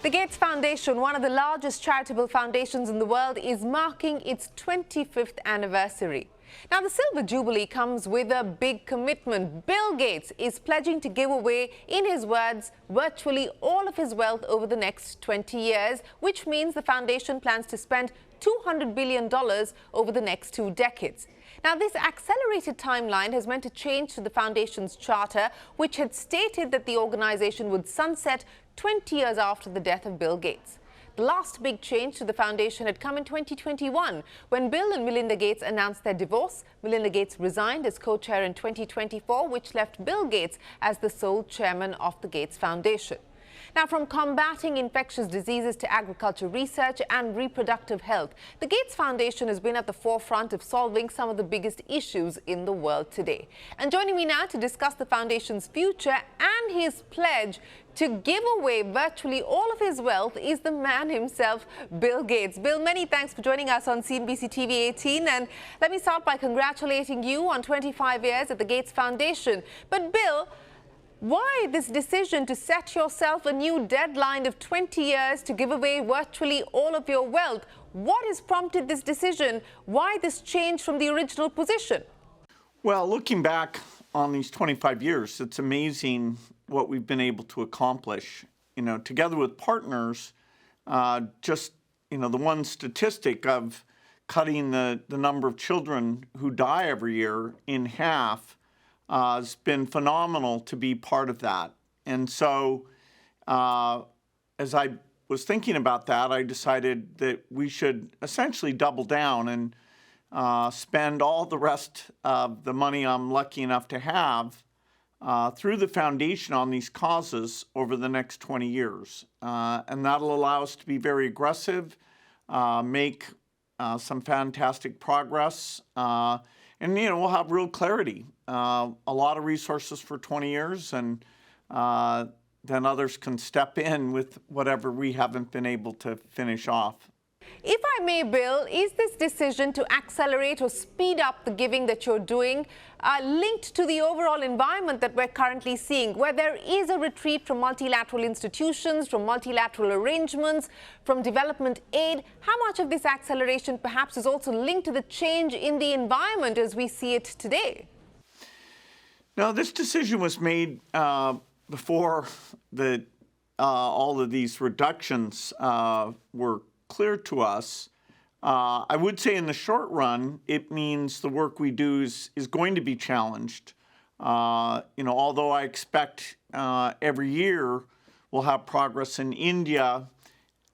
The Gates Foundation, one of the largest charitable foundations in the world, is marking its 25th anniversary. Now, the Silver Jubilee comes with a big commitment. Bill Gates is pledging to give away, in his words, virtually all of his wealth over the next 20 years, which means the foundation plans to spend $200 billion over the next 2 decades. Now, this accelerated timeline has meant a change to the foundation's charter, which had stated that the organization would sunset 20 years after the death of Bill Gates. The last big change to the foundation had come in 2021, when Bill and Melinda Gates announced their divorce. Melinda Gates resigned as co-chair in 2024, which left Bill Gates as the sole chairman of the Gates Foundation. Now, from combating infectious diseases to agriculture research and reproductive health, the Gates Foundation has been at the forefront of solving some of the biggest issues in the world today. And joining me now to discuss the foundation's future and his pledge to give away virtually all of his wealth is the man himself, Bill Gates. Bill, many thanks for joining us on CNBC-TV18. And let me start by congratulating you on 25 years at the Gates Foundation. But Bill, why this decision to set yourself a new deadline of 20 years to give away virtually all of your wealth? What has prompted this decision? Why this change from the original position? Well, looking back on these 25 years, it's amazing what we've been able to accomplish. Together with partners, the one statistic of cutting the number of children who die every year in half has been phenomenal to be part of that. And so as I was thinking about that, I decided that we should essentially double down and spend all the rest of the money I'm lucky enough to have through the foundation on these causes over the next 20 years. And that'll allow us to be very aggressive, make some fantastic progress, and we'll have real clarity. A lot of resources for 20 years, and then others can step in with whatever we haven't been able to finish off. If I may, Bill, is this decision to accelerate or speed up the giving that you're doing linked to the overall environment that we're currently seeing, where there is a retreat from multilateral institutions, from multilateral arrangements, from development aid? How much of this acceleration perhaps is also linked to the change in the environment as we see it today? Now, this decision was made before all of these reductions were clear to us. I would say in the short run, it means the work we do is going to be challenged. Although I expect every year we'll have progress in India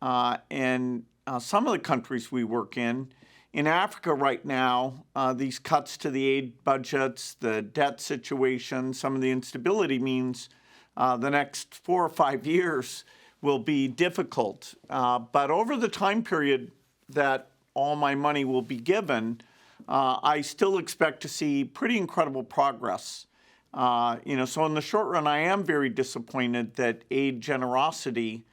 and some of the countries we work in. In Africa right now, these cuts to the aid budgets, the debt situation, some of the instability means the next 4 or 5 years will be difficult. But over the time period that all my money will be given, I still expect to see pretty incredible progress. So in the short run, I am very disappointed that aid generosity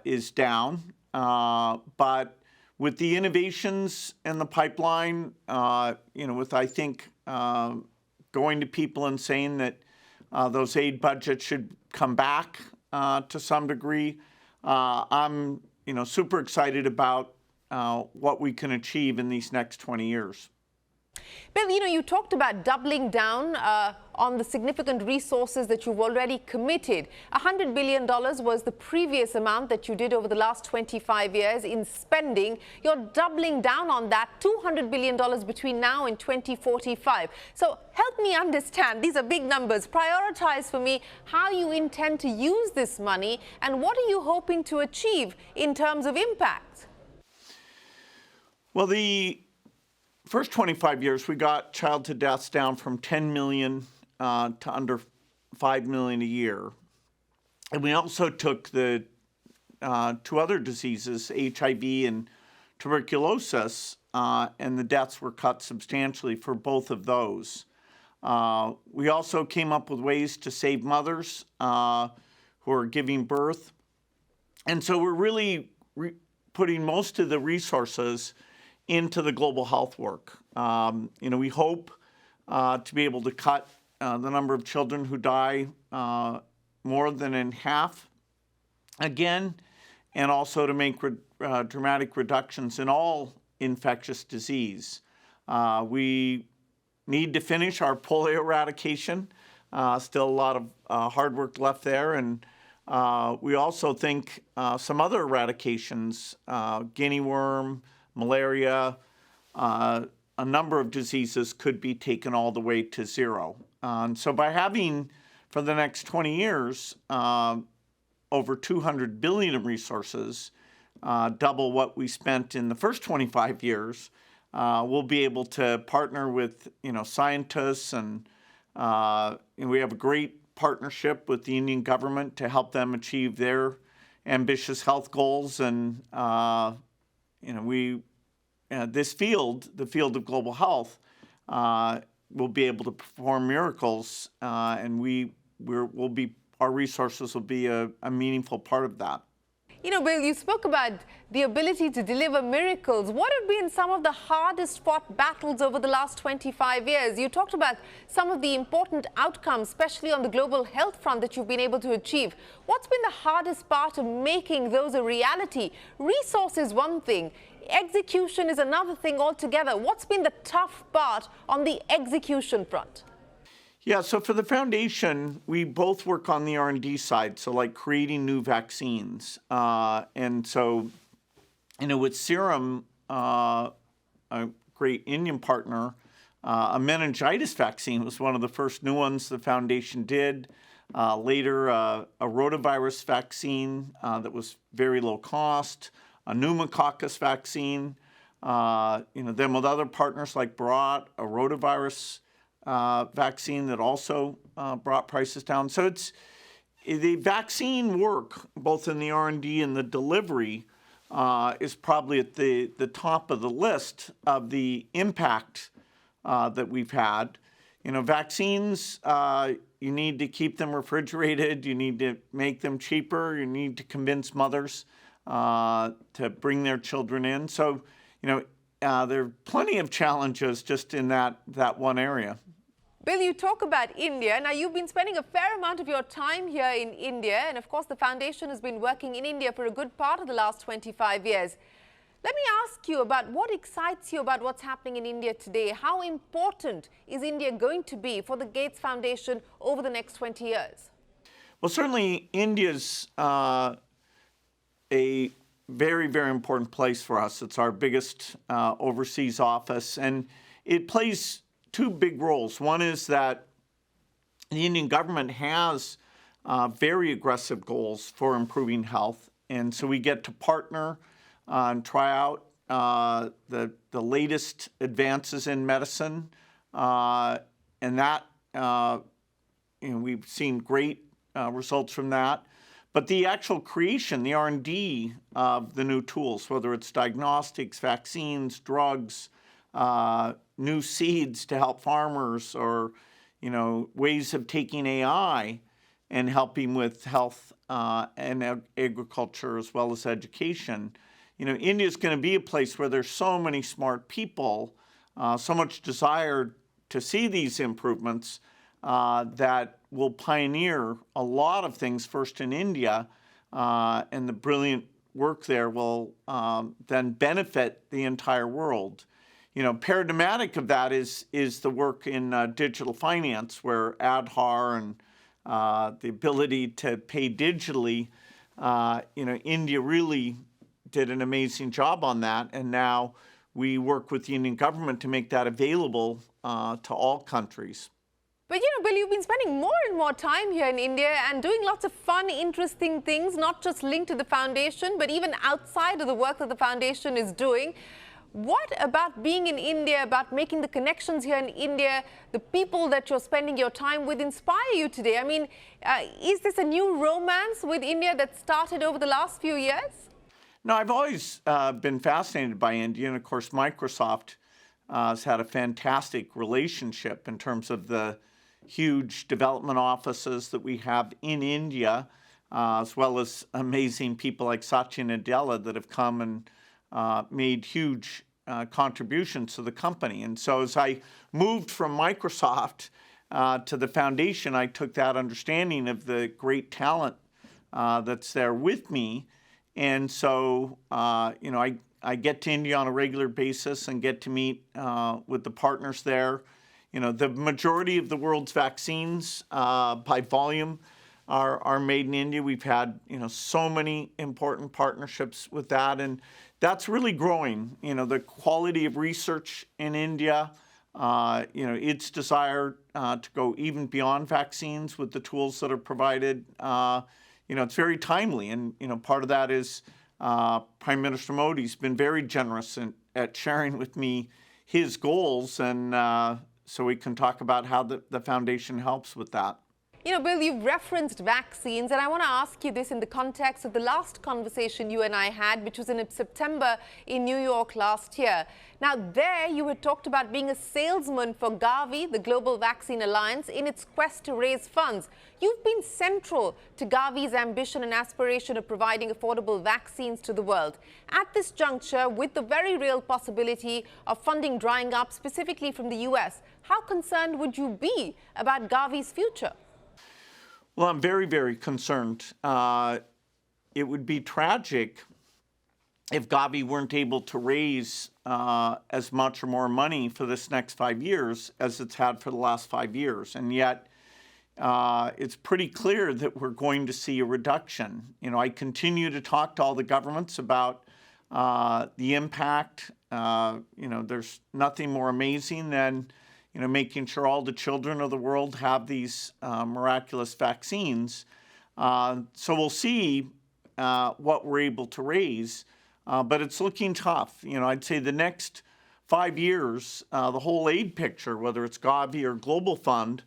is down. But with the innovations in the pipeline, with, I think, going to people and saying that those aid budgets should come back to some degree, I'm super excited about what we can achieve in these next 20 years. Bill, you talked about doubling down on the significant resources that you've already committed. $100 billion was the previous amount that you did over the last 25 years in spending. You're doubling down on that, $200 billion between now and 2045. So help me understand, these are big numbers. Prioritize for me how you intend to use this money and what are you hoping to achieve in terms of impact? Well, the first 25 years, we got child-to deaths down from 10 million to under 5 million a year. And we also took the 2 other diseases, HIV and tuberculosis, and the deaths were cut substantially for both of those. We also came up with ways to save mothers who are giving birth. And so we're really putting most of the resources into the global health work. We hope to be able to cut the number of children who die more than in half again. and also to make dramatic reductions in all infectious disease. We need to finish our polio eradication. Still a lot of hard work left there. And we also think some other eradications, guinea worm, malaria, a number of diseases could be taken all the way to zero. And so by having, for the next 20 years, over $200 billion in resources, double what we spent in the first 25 years, we'll be able to partner with scientists, and we have a great partnership with the Indian government to help them achieve their ambitious health goals. And this field, the field of global health, will be able to perform miracles, and our resources will be a meaningful part of that. Bill, you spoke about the ability to deliver miracles. What have been some of the hardest fought battles over the last 25 years? You talked about some of the important outcomes, especially on the global health front, that you've been able to achieve. What's been the hardest part of making those a reality? Resource is one thing. Execution is another thing altogether. What's been the tough part on the execution front? Yeah, so for the foundation, we both work on the R&D side, so like creating new vaccines. And so, with Serum, a great Indian partner, a meningitis vaccine was one of the first new ones the foundation did. Later, a rotavirus vaccine that was very low cost, a pneumococcus vaccine. Then with other partners like Bharat, a rotavirus vaccine that also brought prices down. So it's the vaccine work, both in the R&D and the delivery, is probably at the top of the list of the impact that we've had. Vaccines, you need to keep them refrigerated. You need to make them cheaper. You need to convince mothers to bring their children in. So, there are plenty of challenges just in that one area. Bill, you talk about India. Now, you've been spending a fair amount of your time here in India, and of course, the foundation has been working in India for a good part of the last 25 years. Let me ask you about what excites you about what's happening in India today. How important is India going to be for the Gates Foundation over the next 20 years? Well, certainly India's a very, very important place for us. It's our biggest overseas office, and it plays two big roles. One is that the Indian government has very aggressive goals for improving health, and so we get to partner and try out the latest advances in medicine, and that we've seen great results from that. But the actual creation, the R&D of the new tools, whether it's diagnostics, vaccines, drugs, new seeds to help farmers, or ways of taking AI and helping with health and agriculture as well as education. India is going to be a place where there's so many smart people, so much desire to see these improvements that will pioneer a lot of things first in India, and the brilliant work there will then benefit the entire world. Paradigmatic of that is the work in digital finance, where Aadhaar and the ability to pay digitally, India really did an amazing job on that, and now we work with the Indian government to make that available to all countries. But Bill, you've been spending more and more time here in India and doing lots of fun, interesting things, not just linked to the foundation, but even outside of the work that the foundation is doing. What about being in India, about making the connections here in India, the people that you're spending your time with inspire you today? I mean, is this a new romance with India that started over the last few years? No, I've always been fascinated by India, and of course Microsoft has had a fantastic relationship in terms of the huge development offices that we have in India, as well as amazing people like Satya Nadella that have come and made huge contributions to the company. And so as I moved from Microsoft to the foundation, I took that understanding of the great talent that's there with me And so, I get to India on a regular basis and get to meet with the partners there. The majority of the world's vaccines by volume are made in India. We've had, so many important partnerships with that, and that's really growing. The quality of research in India, its desire to go even beyond vaccines with the tools that are provided, it's very timely. And, part of that is Prime Minister Modi's been very generous at sharing with me his goals, and so we can talk about how the foundation helps with that. Bill, you've referenced vaccines, and I want to ask you this in the context of the last conversation you and I had, which was in September in New York last year. Now, there you had talked about being a salesman for Gavi, the Global Vaccine Alliance, in its quest to raise funds. You've been central to Gavi's ambition and aspiration of providing affordable vaccines to the world. At this juncture, with the very real possibility of funding drying up, specifically from the US, how concerned would you be about Gavi's future? Well, I'm very, very concerned. It would be tragic if Gavi weren't able to raise as much or more money for this next 5 years as it's had for the last 5 years. And yet, it's pretty clear that we're going to see a reduction. I continue to talk to all the governments about the impact. There's nothing more amazing than making sure all the children of the world have these miraculous vaccines. So we'll see what we're able to raise, but it's looking tough. I'd say the next 5 years, the whole aid picture, whether it's Gavi or Global Fund,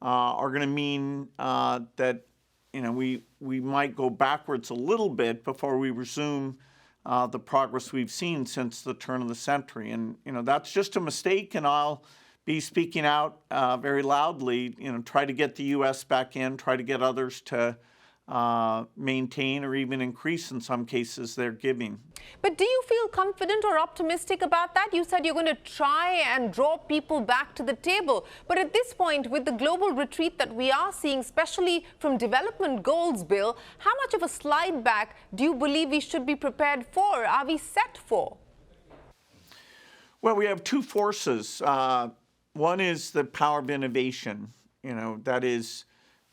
are going to mean that we might go backwards a little bit before we resume the progress we've seen since the turn of the century. And that's just a mistake, and I'll be speaking out very loudly, try to get the U.S. back in, try to get others to maintain or even increase, in some cases, their giving. But do you feel confident or optimistic about that? You said you're going to try and draw people back to the table. But at this point, with the global retreat that we are seeing, especially from development goals, Bill, how much of a slide back do you believe we should be prepared for? Are we set for? Well, we have two forces. One is the power of innovation, that is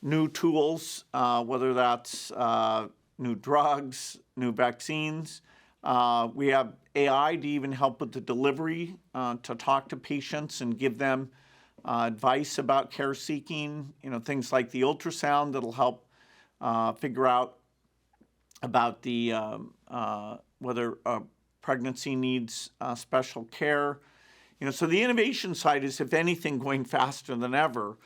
new tools, whether that's new drugs, new vaccines. We have AI to even help with the delivery, to talk to patients and give them advice about care seeking, things like the ultrasound that'll help figure out about the whether a pregnancy needs special care. So the innovation side is, if anything, going faster than ever.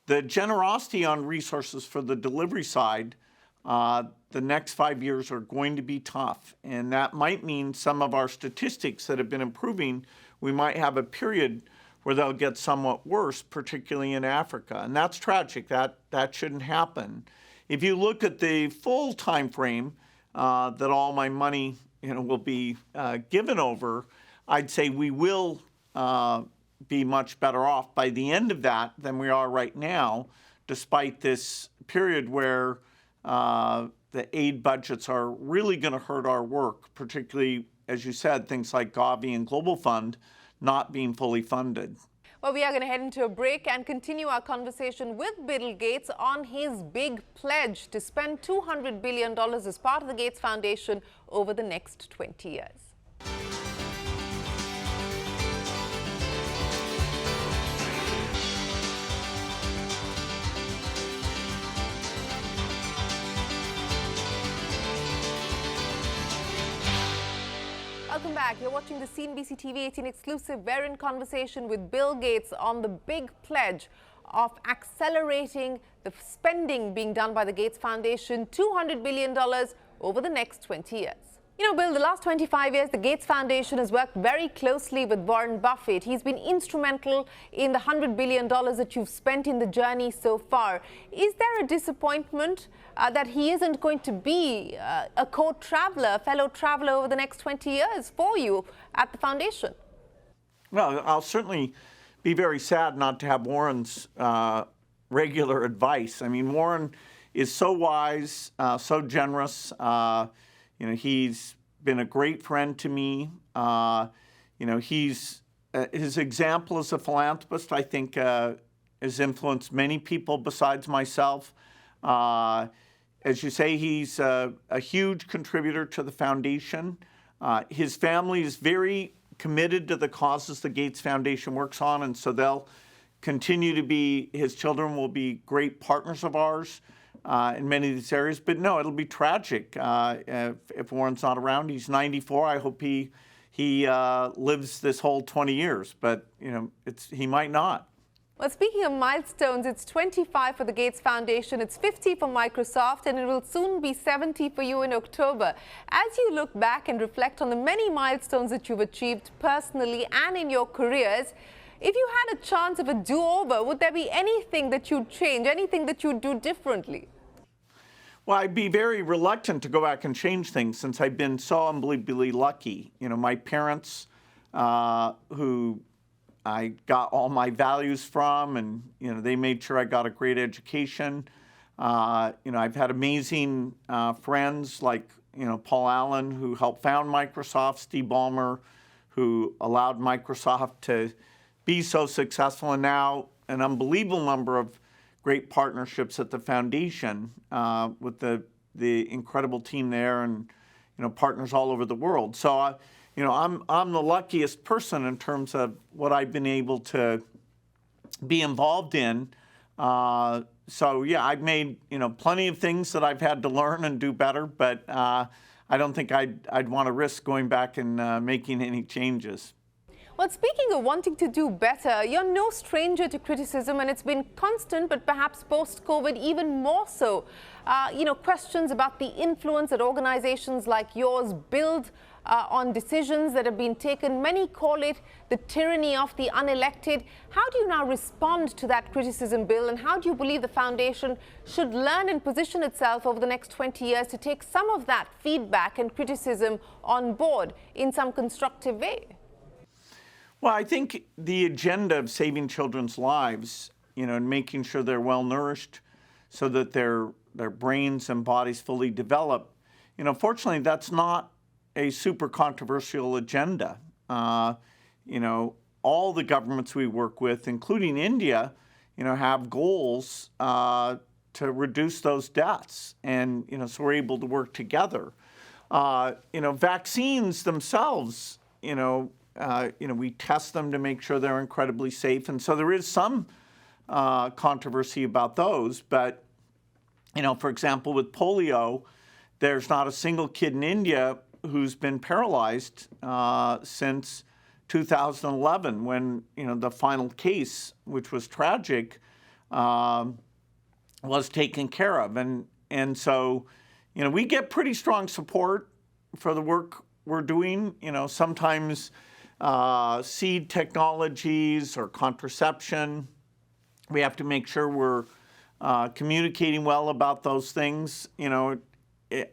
The generosity on resources for the delivery side, the next 5 years are going to be tough. And that might mean some of our statistics that have been improving, we might have a period where they'll get somewhat worse, particularly in Africa. And that's tragic. That shouldn't happen. If you look at the full time frame that all my money will be given over, I'd say we will be much better off by the end of that than we are right now, despite this period where the aid budgets are really going to hurt our work, particularly, as you said, things like Gavi and Global Fund not being fully funded. Well, we are going to head into a break and continue our conversation with Bill Gates on his big pledge to spend $200 billion as part of the Gates Foundation over the next 20 years. Welcome back. You're watching the CNBC-TV18 exclusive. We're in conversation with Bill Gates on the big pledge of accelerating the spending being done by the Gates Foundation, $200 billion over the next 20 years. Bill, the last 25 years, the Gates Foundation has worked very closely with Warren Buffett. He's been instrumental in the $100 billion that you've spent in the journey so far. Is there a disappointment that he isn't going to be a co-traveler, a fellow traveler over the next 20 years for you at the foundation? Well, I'll certainly be very sad not to have Warren's regular advice. I mean, Warren is so wise, so generous. He's been a great friend to me. His example as a philanthropist, I think, has influenced many people besides myself. As you say, he's a huge contributor to the foundation. His family is very committed to the causes the Gates Foundation works on, and so they'll continue to be, his children will be great partners of ours in many of these areas. But no, it'll be tragic if Warren's not around. He's 94. I hope he lives this whole 20 years, but he might not. Well, speaking of milestones, it's 25 for the Gates Foundation, it's 50 for Microsoft, and it will soon be 70 for you in October. As you look back and reflect on the many milestones that you've achieved personally and in your careers, if you had a chance of a do-over, would there be anything that you'd change, anything that you'd do differently? Well, I'd be very reluctant to go back and change things since I've been so unbelievably lucky. My parents, who I got all my values from, and they made sure I got a great education. I've had amazing friends like Paul Allen, who helped found Microsoft, Steve Ballmer, who allowed Microsoft to be so successful, and now an unbelievable number of great partnerships at the foundation with the incredible team there, and partners all over the world. So I'm the luckiest person in terms of what I've been able to be involved in. So yeah, I've made plenty of things that I've had to learn and do better, but I don't think I'd want to risk going back and making any changes. Well, speaking of wanting to do better, you're no stranger to criticism, and it's been constant, but perhaps post-COVID even more so. Questions about the influence that organizations like yours build on decisions that have been taken. Many call it the tyranny of the unelected. How do you now respond to that criticism, Bill, and how do you believe the foundation should learn and position itself over the next 20 years to take some of that feedback and criticism on board in some constructive way? Well, I think the agenda of saving children's lives, and making sure they're well nourished so that their brains and bodies fully develop, fortunately, that's not a super controversial agenda. All the governments we work with, including India, have goals to reduce those deaths, and so we're able to work together. Vaccines themselves, we test them to make sure they're incredibly safe, and so there is some controversy about those. But for example, with polio, there's not a single kid in India who's been paralyzed since 2011, when the final case, which was tragic, was taken care of, and so we get pretty strong support for the work we're doing. Sometimes seed technologies or contraception, we have to make sure we're communicating well about those things.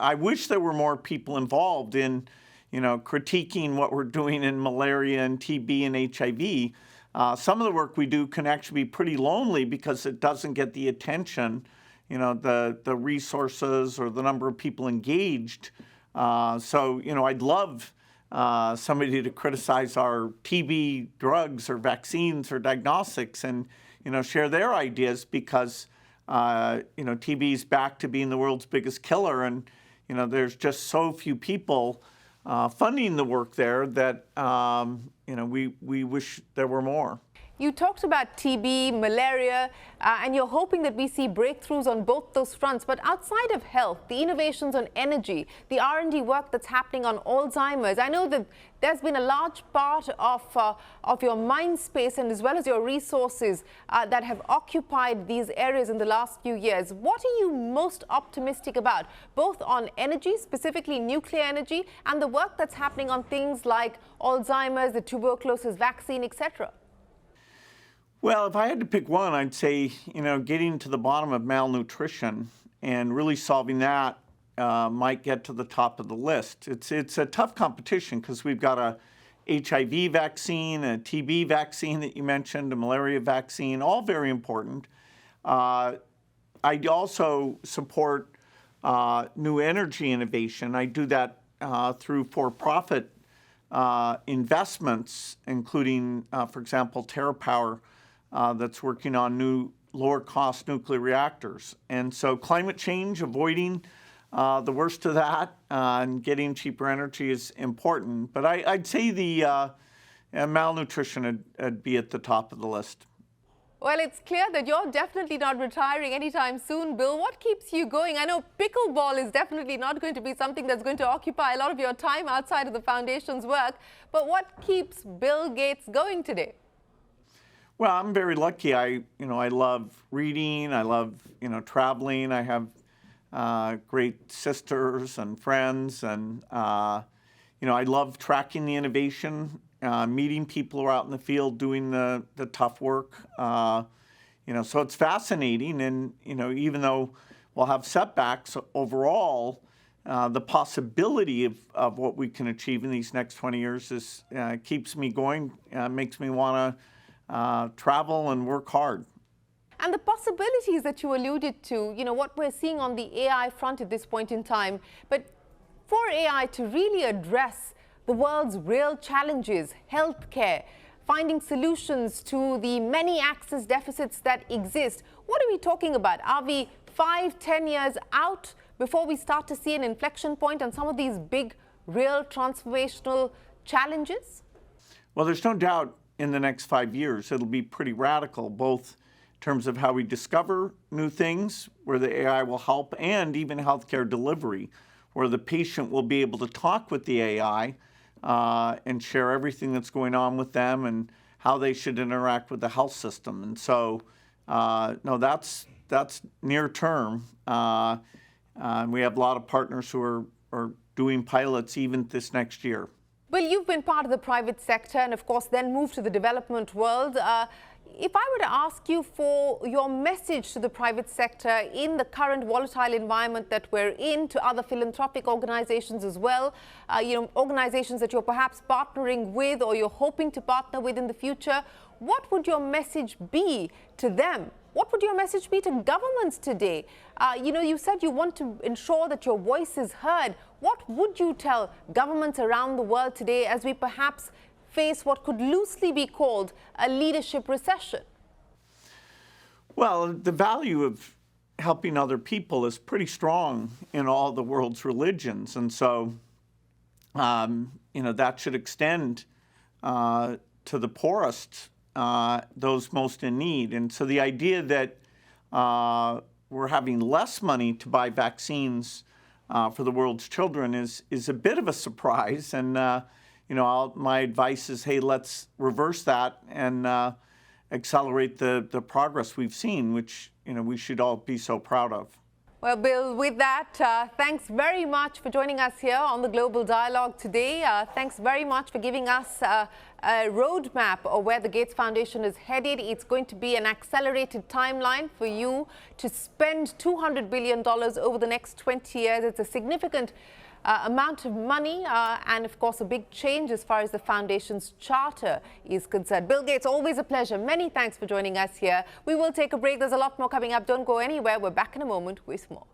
I wish there were more people involved in, critiquing what we're doing in malaria and TB and HIV. Some of the work we do can actually be pretty lonely because it doesn't get the attention, the resources or the number of people engaged. So, I'd love somebody to criticize our TB drugs or vaccines or diagnostics and, share their ideas, because TB is back to being the world's biggest killer, and there's just so few people funding the work there that we wish there were more. You talked about TB, malaria, and you're hoping that we see breakthroughs on both those fronts. But outside of health, the innovations on energy, the R&D work that's happening on Alzheimer's, I know that there's been a large part of your mind space and as well as your resources that have occupied these areas in the last few years. What are you most optimistic about, both on energy, specifically nuclear energy, and the work that's happening on things like Alzheimer's, the tuberculosis vaccine, etc.? Well, if I had to pick one, I'd say, getting to the bottom of malnutrition and really solving that might get to the top of the list. It's a tough competition because we've got a HIV vaccine, a TB vaccine that you mentioned, a malaria vaccine, all very important. I also support new energy innovation. I do that through for-profit investments, including, for example, TerraPower, that's working on new lower-cost nuclear reactors. And so climate change, avoiding the worst of that, and getting cheaper energy is important. But I'd say the malnutrition would be at the top of the list. Well, it's clear that you're definitely not retiring anytime soon, Bill. What keeps you going? I know pickleball is definitely not going to be something that's going to occupy a lot of your time outside of the foundation's work. But what keeps Bill Gates going today? Well, I'm very lucky. I love reading. I love, traveling. I have great sisters and friends, and I love tracking the innovation, meeting people who are out in the field doing the tough work. So it's fascinating, and even though we'll have setbacks overall, the possibility of what we can achieve in these next 20 years keeps me going, makes me want to travel and work hard. And the possibilities that you alluded to, what we're seeing on the AI front at this point in time, but for AI to really address the world's real challenges, healthcare, finding solutions to the many access deficits that exist, what are we talking about? Are we 5-10 years out before we start to see an inflection point on some of these big, real transformational challenges? Well, there's no doubt in the next 5 years it'll be pretty radical, both in terms of how we discover new things, where the AI will help, and even healthcare delivery, where the patient will be able to talk with the AI and share everything that's going on with them and how they should interact with the health system. And so, no, that's near term. And we have a lot of partners who are doing pilots even this next year. Well, you've been part of the private sector and, of course, then moved to the development world. If I were to ask you for your message to the private sector in the current volatile environment that we're in, to other philanthropic organizations as well, organizations that you're perhaps partnering with or you're hoping to partner with in the future, what would your message be to them? What would your message be to governments today? You said you want to ensure that your voice is heard. What would you tell governments around the world today as we perhaps face what could loosely be called a leadership recession? Well, the value of helping other people is pretty strong in all the world's religions. And so, that should extend to the poorest, those most in need. And so the idea that we're having less money to buy vaccines for the world's children is a bit of a surprise. And my advice is, hey, let's reverse that and accelerate the progress we've seen, which we should all be so proud of. Well, Bill, with that, thanks very much for joining us here on the Global Dialogue today. Thanks very much for giving us a roadmap of where the Gates Foundation is headed. It's going to be an accelerated timeline for you to spend $200 billion over the next 20 years. It's a significant amount of money and, of course, a big change as far as the foundation's charter is concerned. Bill Gates, always a pleasure. Many thanks for joining us here. We will take a break. There's a lot more coming up. Don't go anywhere. We're back in a moment with more.